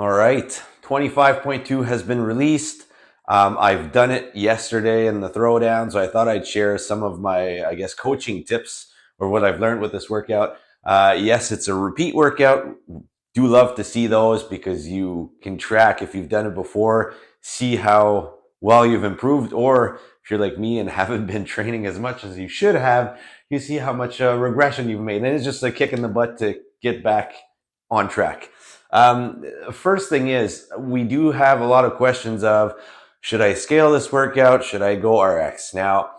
All right, 25.2 has been released. I've done it yesterday in the throwdown, so I thought I'd share some of my, coaching tips or what I've learned with this workout. Yes, it's a repeat workout. Do love to see those because you can track if you've done it before, see how well you've improved, or if you're like me and haven't been training as much as you should have, you see how much regression you've made. And it's just a kick in the butt to get back on track. First thing is, we do have a lot of questions of, should I scale this workout? Should I go RX? Now,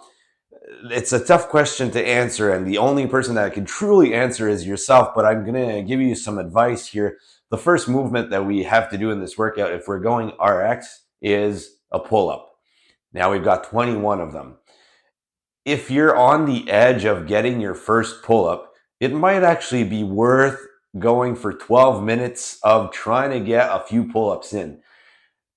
it's a tough question to answer, and the only person that can truly answer is yourself, but I'm going to give you some advice here. The first movement that we have to do in this workout, if we're going RX, is a pull-up. Now we've got 21 of them. If you're on the edge of getting your first pull-up, it might actually be worth going for 12 minutes of trying to get a few pull-ups in.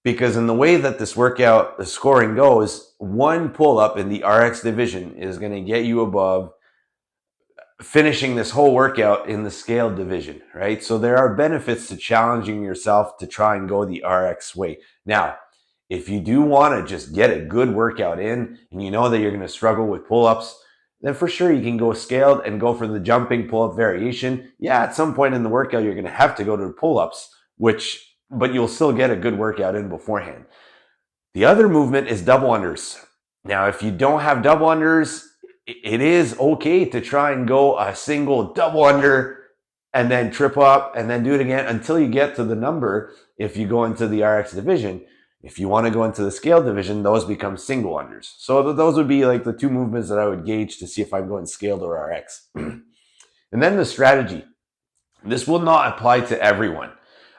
Because in the way that this workout, the scoring goes, one pull-up in the RX division is going to get you above finishing this whole workout in the scaled division, right? So there are benefits to challenging yourself to try and go the RX way. Now, if you do want to just get a good workout in and you know that you're going to struggle with pull-ups, then for sure you can go scaled and go for the jumping pull-up variation. Yeah, at some point in the workout, you're going to have to go to the pull-ups, but you'll still get a good workout in beforehand. The other movement is double unders. Now, if you don't have double unders, it is okay to try and go a single double under and then trip up and then do it again until you get to the number if you go into the RX division. If you want to go into the scale division, those become single unders. So those would be like the two movements that I would gauge to see if I'm going scaled or RX. And then the strategy. This will not apply to everyone.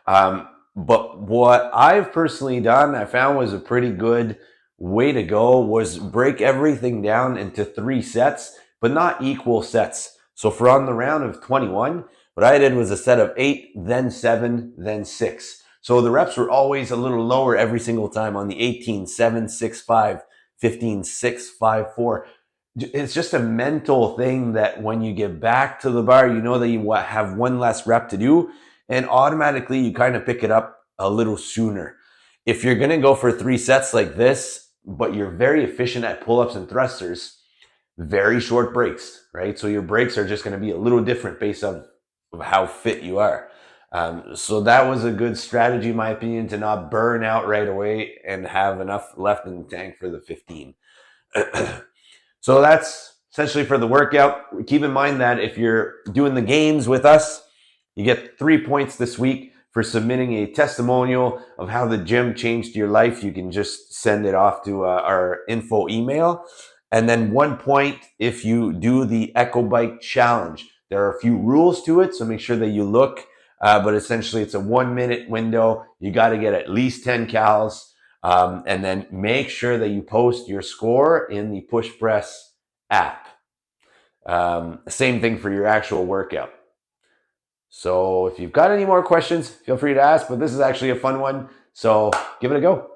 But what I've personally done, I found was a pretty good way to go, was break everything down into 3 sets, but not equal sets. So for on the round of 21, what I did was a set of 8, then 7, then 6. So the reps were always a little lower every single time on the 18, 7, 6, 5, 15, 6, 5, 4. It's just a mental thing that when you get back to the bar, you know that you have one less rep to do, and automatically you kind of pick it up a little sooner. If you're going to go for 3 sets like this, but you're very efficient at pull-ups and thrusters, very short breaks, right? So your breaks are just going to be a little different based on how fit you are. So that was a good strategy, in my opinion, to not burn out right away and have enough left in the tank for the 15. So that's essentially for the workout. Keep in mind that if you're doing the games with us, you get 3 points this week for submitting a testimonial of how the gym changed your life. You can just send it off to our info email. And then 1 point if you do the EchoBike challenge. There are a few rules to it, so make sure that you look. But essentially, it's a 1 minute window. You got to get at least 10 cals. And then make sure that you post your score in the Push Press app. Same thing for your actual workout. So if you've got any more questions, feel free to ask, but this is actually a fun one. So give it a go.